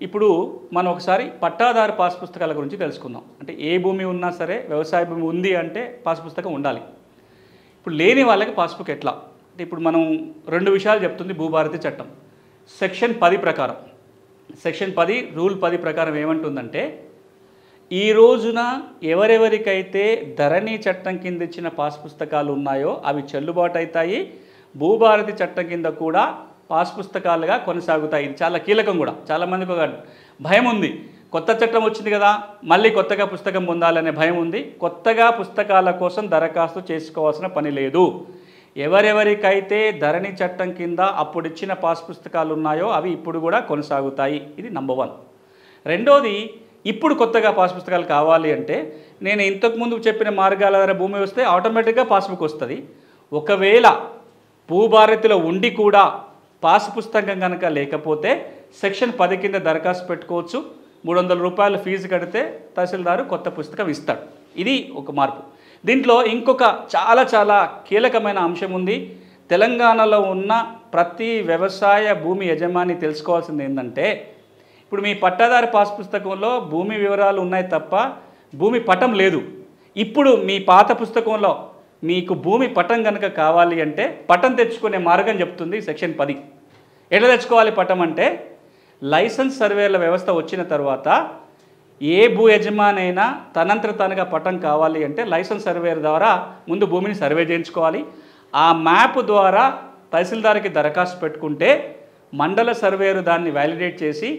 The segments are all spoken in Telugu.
ఇప్పుడు మనం ఒకసారి పట్టాదారు పాస్ పుస్తకాల గురించి తెలుసుకుందాం. అంటే ఏ భూమి ఉన్నా సరే వ్యవసాయ భూమి ఉంది అంటే పాస్ పుస్తకం ఉండాలి. ఇప్పుడు లేని వాళ్ళకి పాస్బుక్ ఎట్లా అంటే ఇప్పుడు మనం రెండు విషయాలు చెప్తుంది భూభారతి చట్టం. సెక్షన్ 10 ప్రకారం, సెక్షన్ 10 రూల్ 10 ప్రకారం ఏమంటుందంటే, ఈ రోజున ఎవరెవరికైతే ధరణి చట్టం కింద ఇచ్చిన పాస్ పుస్తకాలు ఉన్నాయో అవి చెల్లుబాటు అవుతాయి. భూభారతి చట్టం కింద కూడా పాస్ పుస్తకాలుగా కొనసాగుతాయి. ఇది చాలా కీలకం కూడా. చాలామందికి ఒక భయం ఉంది, కొత్త చట్టం వచ్చింది కదా మళ్ళీ కొత్తగా పుస్తకం పొందాలనే భయం ఉంది. కొత్తగా పుస్తకాల కోసం దరఖాస్తు చేసుకోవాల్సిన పని లేదు. ఎవరెవరికైతే ధరణి చట్టం కింద అప్పుడు ఇచ్చిన పాస్ పుస్తకాలు ఉన్నాయో అవి ఇప్పుడు కూడా కొనసాగుతాయి. ఇది నంబర్ 1. రెండోది, ఇప్పుడు కొత్తగా పాస్ పుస్తకాలు కావాలి అంటే నేను ఇంతకుముందు చెప్పిన మార్గాల ద్వారా భూమి వస్తే ఆటోమేటిక్గా పాస్బుక్ వస్తుంది. ఒకవేళ భూభారతిలో ఉండి కూడా పాస్ పుస్తకం కనుక లేకపోతే సెక్షన్ 10 కింద దరఖాస్తు పెట్టుకోవచ్చు. 300 రూపాయల ఫీజు కడితే తహసీల్దారు కొత్త పుస్తకం ఇస్తాడు. ఇది ఒక మార్పు. దీంట్లో ఇంకొక చాలా కీలకమైన అంశం ఉంది. తెలంగాణలో ఉన్న ప్రతి వ్యవసాయ భూమి యజమాని తెలుసుకోవాల్సింది ఏంటంటే, ఇప్పుడు మీ పట్టాదారు పాస్ పుస్తకంలో భూమి వివరాలు ఉన్నాయి తప్ప భూమి పటం లేదు. ఇప్పుడు మీ పాత పుస్తకంలో మీకు భూమి పటం కనుక కావాలి అంటే పటం తెచ్చుకునే మార్గం చెప్తుంది సెక్షన్ 10. ఎట్లా తెచ్చుకోవాలి పటం అంటే, లైసెన్స్ సర్వేల వ్యవస్థ వచ్చిన తర్వాత ఏ భూ యజమాని అయినా తనంతట తానుగా పటం కావాలి అంటే లైసెన్స్ సర్వేర్ ద్వారా ముందు భూమిని సర్వే చేయించుకోవాలి. ఆ మ్యాప్ ద్వారా తహసీల్దార్కి దరఖాస్తు పెట్టుకుంటే మండల సర్వేరు దాన్ని వ్యాలిడేట్ చేసి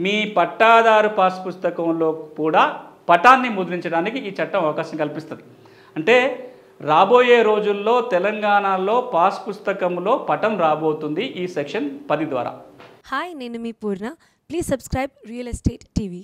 మీ పట్టాదారు పాస్ పుస్తకంలో కూడా పటాన్ని ముద్రించడానికి ఈ చట్టం అవకాశం కల్పిస్తుంది. అంటే రాబోయే రోజుల్లో తెలంగాణలో పాస్ పుస్తకంలో పటం రాబోతుంది ఈ సెక్షన్ 10 ద్వారా. హాయ్, నేను మీ Purna. Please subscribe real estate TV.